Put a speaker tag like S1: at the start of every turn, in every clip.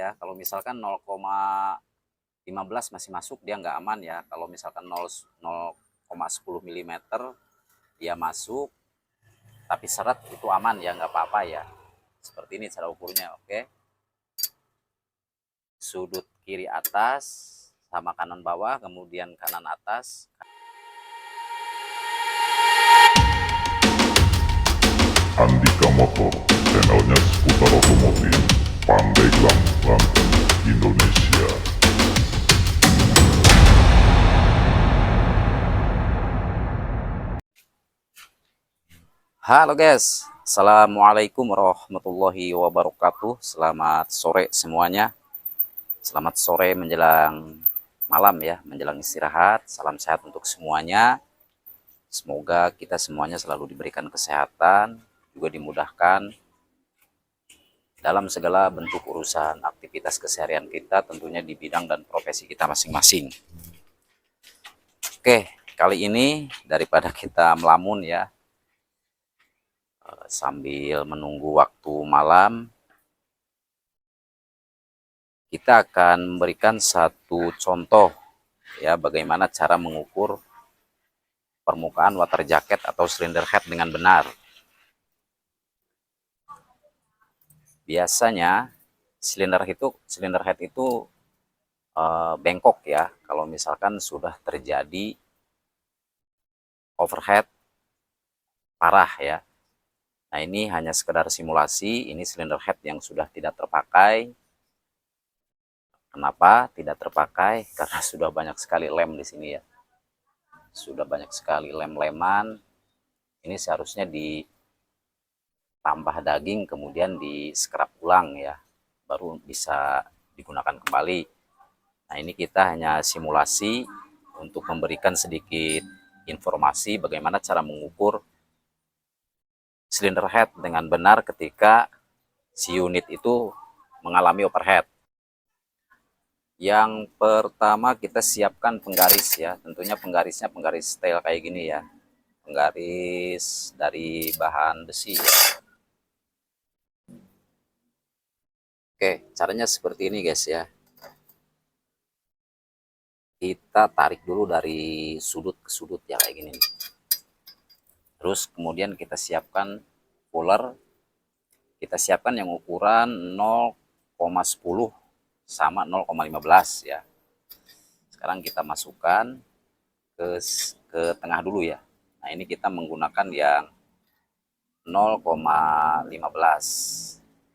S1: ya. Kalau misalkan 0,15 masih masuk, dia nggak aman ya. Kalau misalkan 0,10 mm dia masuk, tapi seret itu aman ya, nggak apa-apa ya. Seperti ini cara ukurnya, oke. Sudut kiri atas sama kanan bawah, kemudian kanan atas.
S2: Andika Motor, channelnya seputar otomotif, Pandeglang, Banten, Indonesia.
S1: Halo guys, Assalamualaikum warahmatullahi wabarakatuh. Selamat sore semuanya. Selamat sore menjelang malam ya, menjelang istirahat. Salam sehat untuk semuanya. Semoga kita semuanya selalu diberikan kesehatan, juga dimudahkan dalam segala bentuk urusan aktivitas keseharian kita, tentunya di bidang dan profesi kita masing-masing. Oke, kali ini daripada kita melamun ya, sambil menunggu waktu malam, kita akan memberikan satu contoh ya, bagaimana cara mengukur permukaan water jacket atau cylinder head dengan benar. Biasanya cylinder head itu bengkok ya, kalau misalkan sudah terjadi overhead parah ya. Nah, ini hanya sekedar simulasi, ini cylinder head yang sudah tidak terpakai. Kenapa tidak terpakai? Karena sudah banyak sekali lem di sini ya. Sudah banyak sekali lem-leman. Ini seharusnya ditambah daging, kemudian di scrub ulang ya, baru bisa digunakan kembali. Nah, ini kita hanya simulasi untuk memberikan sedikit informasi bagaimana cara mengukur cylinder head dengan benar ketika si unit itu mengalami overhead. Yang pertama kita siapkan penggaris ya, tentunya penggarisnya penggaris steel kayak gini ya, penggaris dari bahan besi ya. Oke, caranya seperti ini guys ya. Kita tarik dulu dari sudut ke sudut ya, kayak gini nih. Terus kemudian kita siapkan puller. Kita siapkan yang ukuran 0,10 sama 0,15 ya. Sekarang kita masukkan ke tengah dulu ya. Nah, ini kita menggunakan yang 0,15.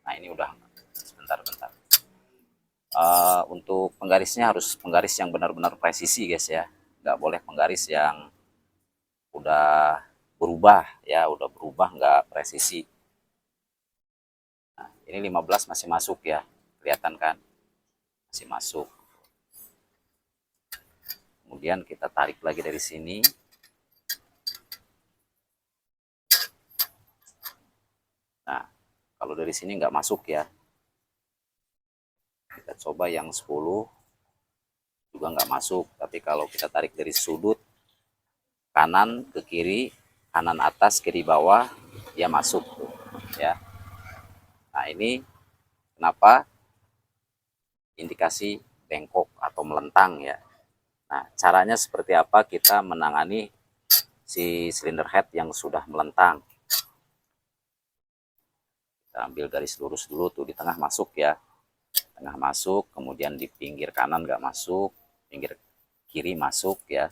S1: Nah, ini udah, sebentar. Untuk penggarisnya harus penggaris yang benar-benar presisi guys ya. Nggak boleh penggaris yang udah berubah ya, udah berubah nggak presisi. Nah, ini 15 masih masuk ya, kelihatan kan, masih masuk. Kemudian kita tarik lagi dari sini. Nah, kalau dari sini nggak masuk ya, kita coba yang 10 juga nggak masuk. Tapi kalau kita tarik dari sudut kanan ke kiri, kanan atas kiri bawah, ya masuk tuh ya. Nah, ini kenapa indikasi bengkok atau melentang ya. Nah, caranya seperti apa kita menangani si cylinder head yang sudah melentang? Kita ambil garis lurus dulu tuh, di tengah masuk ya, tengah masuk, kemudian di pinggir kanan nggak masuk, pinggir kiri masuk ya.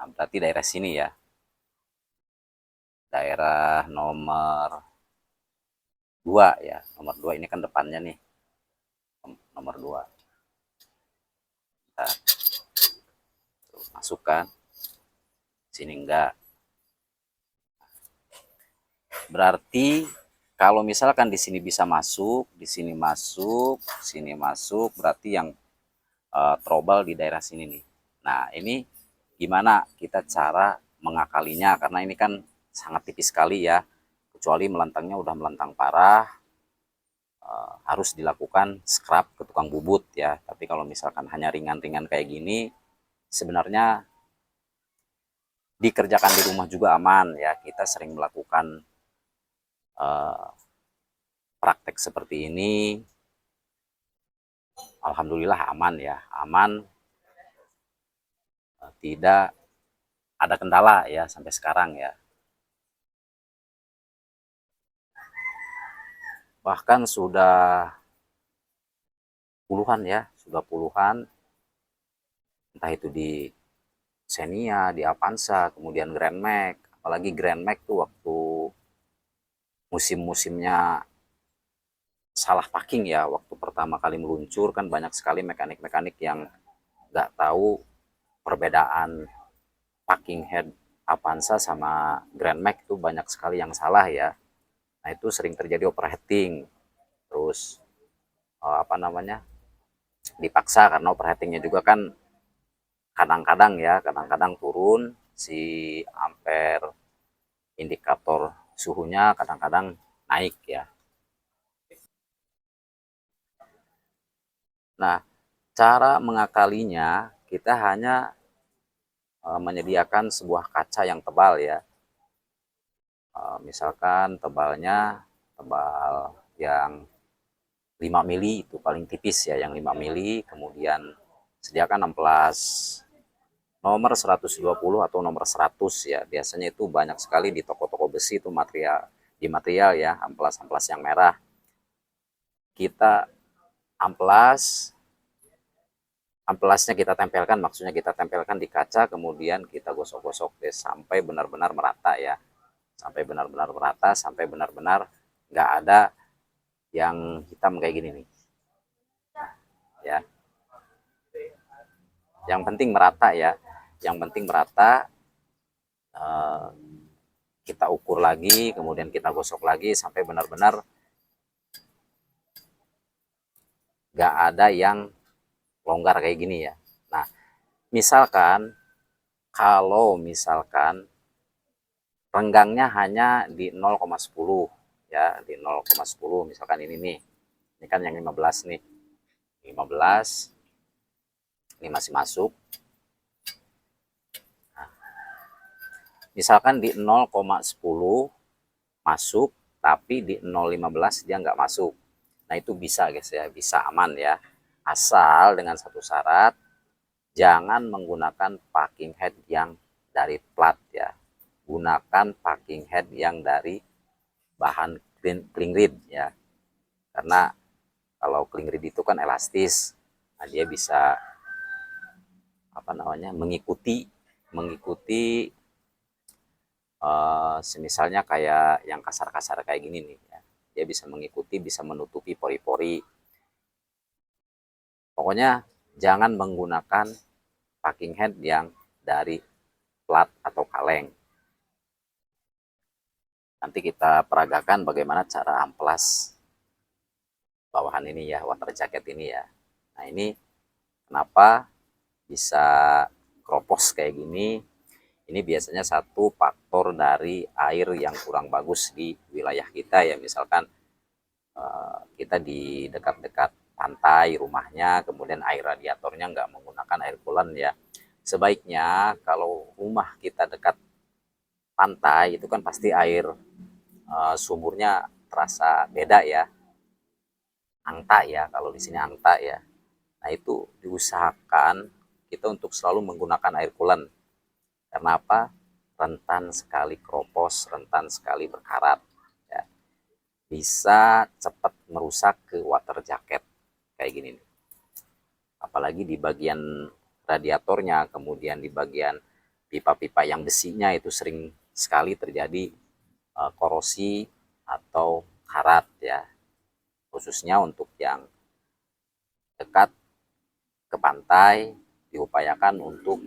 S1: Nah, berarti daerah sini ya, daerah nomor 2 ya, nomor 2 ini kan depannya nih, nomor 2. Nah, masukkan sini enggak. Berarti kalau misalkan di sini bisa masuk, di sini masuk, sini masuk, berarti yang trouble di daerah sini nih. Nah, ini gimana kita cara mengakalinya, karena ini kan sangat tipis sekali ya, kecuali melentangnya udah melentang parah, harus dilakukan scrub ke tukang bubut ya. Tapi kalau misalkan hanya ringan-ringan kayak gini, sebenarnya dikerjakan di rumah juga aman ya. Kita sering melakukan praktek seperti ini, alhamdulillah aman ya, aman, tidak ada kendala ya sampai sekarang ya. Bahkan sudah puluhan ya, sudah puluhan, entah itu di Xenia, di Avanza, kemudian Grand Max. Apalagi Grand Max tuh waktu musim-musimnya salah packing ya, waktu pertama kali meluncur kan banyak sekali mekanik-mekanik yang nggak tahu perbedaan packing head Avanza sama Grand Max itu, banyak sekali yang salah ya. Nah itu sering terjadi overheating, terus apa namanya, dipaksa karena overheatingnya juga kan kadang-kadang ya, kadang-kadang turun si ampere indikator suhunya, kadang-kadang naik ya. Nah, cara mengakalinya kita hanya menyediakan sebuah kaca yang tebal ya. Misalkan tebalnya tebal yang 5 mili, itu paling tipis ya, yang 5 mili. Kemudian sediakan amplas nomor 120 atau nomor 100 ya. Biasanya itu banyak sekali di toko-toko besi itu material ya, amplas-amplas yang merah. Kita amplasnya kita tempelkan, maksudnya kita tempelkan di kaca, kemudian kita gosok-gosok deh sampai benar-benar merata ya, sampai benar-benar merata, sampai benar-benar nggak ada yang hitam kayak gini nih ya. Yang penting merata ya, yang penting merata. eh, kita ukur lagi, kemudian kita gosok lagi sampai benar-benar nggak ada yang longgar kayak gini ya. Nah, misalkan kalau misalkan renggangnya hanya di 0,10 ya, di 0,10 misalkan ini nih. Ini kan yang 15 nih. 15 ini masih masuk. Nah, misalkan di 0,10 masuk, tapi di 0,15 dia nggak masuk. Nah itu bisa guys ya, bisa aman ya. Asal dengan satu syarat, jangan menggunakan packing head yang dari plat ya. Gunakan packing head yang dari bahan cling reed ya. Karena kalau cling reed itu kan elastis, nah dia bisa apa namanya, mengikuti semisalnya kayak yang kasar-kasar kayak gini nih ya. Dia bisa mengikuti, bisa menutupi pori-pori. Pokoknya jangan menggunakan packing head yang dari plat atau kaleng. Nanti kita peragakan bagaimana cara amplas bawahan ini ya, water jacket ini ya. Nah ini kenapa bisa kropos kayak gini. Ini biasanya satu faktor dari air yang kurang bagus di wilayah kita ya. Misalkan kita di dekat-dekat pantai rumahnya, kemudian air radiatornya nggak menggunakan air coolant ya. Sebaiknya kalau rumah kita dekat pantai itu kan pasti air sumurnya terasa beda ya, angta ya, kalau di sini angta ya. Nah itu diusahakan kita untuk selalu menggunakan air coolant. Karena apa? Rentan sekali kropos, rentan sekali berkarat ya. Bisa cepat merusak ke water jacket kayak gini nih. Apalagi di bagian radiatornya, kemudian di bagian pipa-pipa yang besinya itu sering sekali terjadi korosi atau karat ya. Khususnya untuk yang dekat ke pantai, diupayakan untuk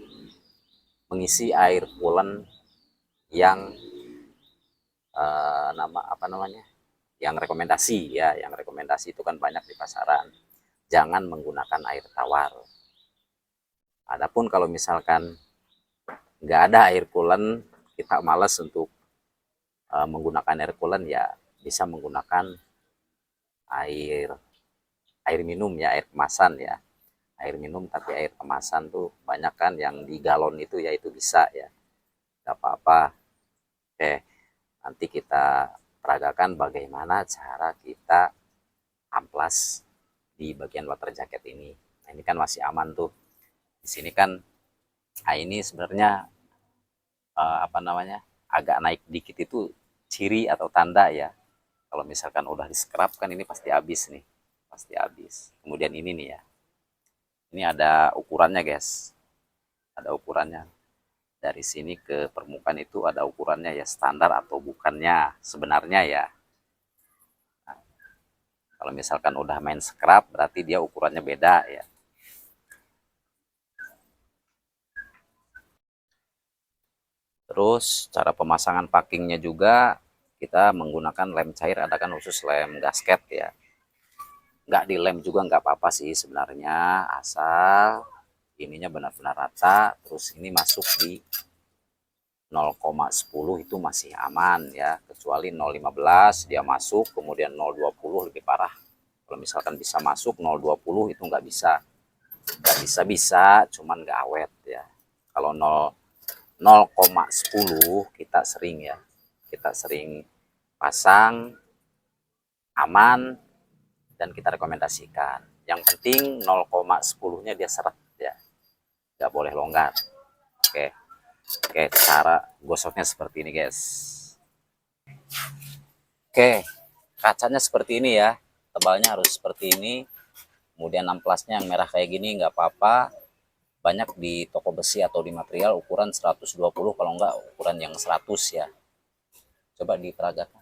S1: mengisi air coolant yang nama apa namanya, yang rekomendasi ya, yang rekomendasi itu kan banyak di pasaran. Jangan menggunakan air tawar. Adapun kalau misalkan nggak ada air coolant, kita malas untuk menggunakan air coolant ya, bisa menggunakan air air minum ya, air kemasan ya. Air minum tapi air kemasan tuh banyak kan yang di galon itu ya, itu bisa ya. nggak apa-apa. Oke, nanti kita peragakan bagaimana cara kita amplas di bagian water jacket ini. Nah, ini kan masih aman tuh. Di sini kan, nah ini sebenarnya apa namanya, agak naik dikit itu ciri atau tanda ya. Kalau misalkan udah di scrub kan ini pasti habis nih, pasti habis. Kemudian ini nih ya, ini ada ukurannya guys, ada ukurannya. Dari sini ke permukaan itu ada ukurannya ya, standar atau bukannya sebenarnya ya. Nah, kalau misalkan udah main scrub berarti dia ukurannya beda ya. Terus cara pemasangan packingnya juga kita menggunakan lem cair, ada kan khusus lem gasket ya. Nggak dilem juga nggak apa-apa sih sebenarnya, asal ininya benar-benar rata. Terus ini masuk di 0,10 itu masih aman ya, kecuali 0,15 dia masuk, kemudian 0,20 lebih parah. Kalau misalkan bisa masuk 0,20 itu nggak bisa, bisa cuman nggak awet ya. Kalau 0,10 kita sering ya, kita sering pasang, aman, dan kita rekomendasikan. Yang penting 0,10-nya dia seret ya, nggak boleh longgar. Oke, oke, cara gosoknya seperti ini guys. Oke, kacanya seperti ini ya, tebalnya harus seperti ini. Kemudian amplasnya yang merah kayak gini nggak apa-apa, banyak di toko besi atau di material ukuran 120, kalau enggak ukuran yang 100 ya. Coba diperagakan.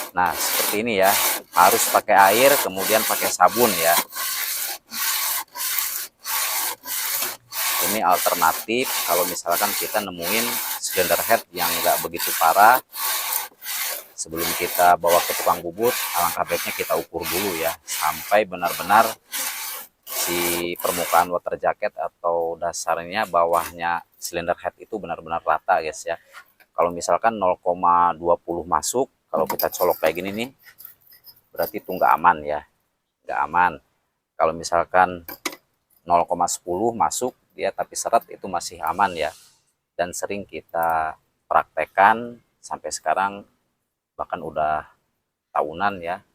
S1: Nah seperti ini ya, harus pakai air kemudian pakai sabun ya. Ini alternatif kalau misalkan kita nemuin cylinder head yang nggak begitu parah. Sebelum kita bawa ke tukang bubut, alangkah baiknya kita ukur dulu ya, sampai benar-benar si permukaan water jacket atau dasarnya bawahnya cylinder head itu benar-benar rata guys ya. Kalau misalkan 0,20 masuk, kalau kita colok kayak gini nih, berarti itu nggak aman ya, nggak aman. Kalau misalkan 0,10 masuk dia tapi seret, itu masih aman ya. Dan sering kita praktekkan sampai sekarang, bahkan udah tahunan ya,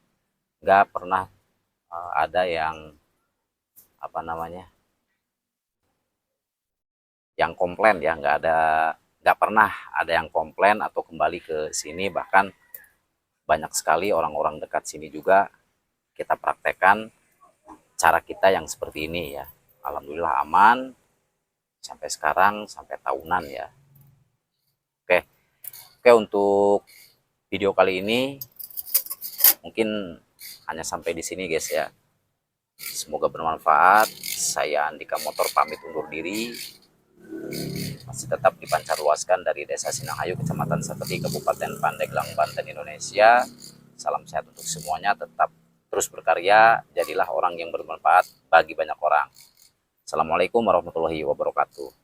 S1: nggak pernah ada yang apa namanya, yang komplain ya, nggak pernah ada yang komplain atau kembali ke sini. Bahkan banyak sekali orang-orang dekat sini juga kita praktekkan cara kita yang seperti ini ya. Alhamdulillah aman sampai sekarang, sampai tahunan ya. Oke, oke, untuk video kali ini mungkin hanya sampai di sini guys ya. Semoga bermanfaat. Saya Andika Motor pamit undur diri. Masih tetap dipancarluaskan dari Desa Sinanghayu, Kecamatan Sapeti, Kabupaten Pandeglang, Banten, Indonesia. Salam sehat untuk semuanya. Tetap terus berkarya. Jadilah orang yang bermanfaat bagi banyak orang. Assalamualaikum warahmatullahi wabarakatuh.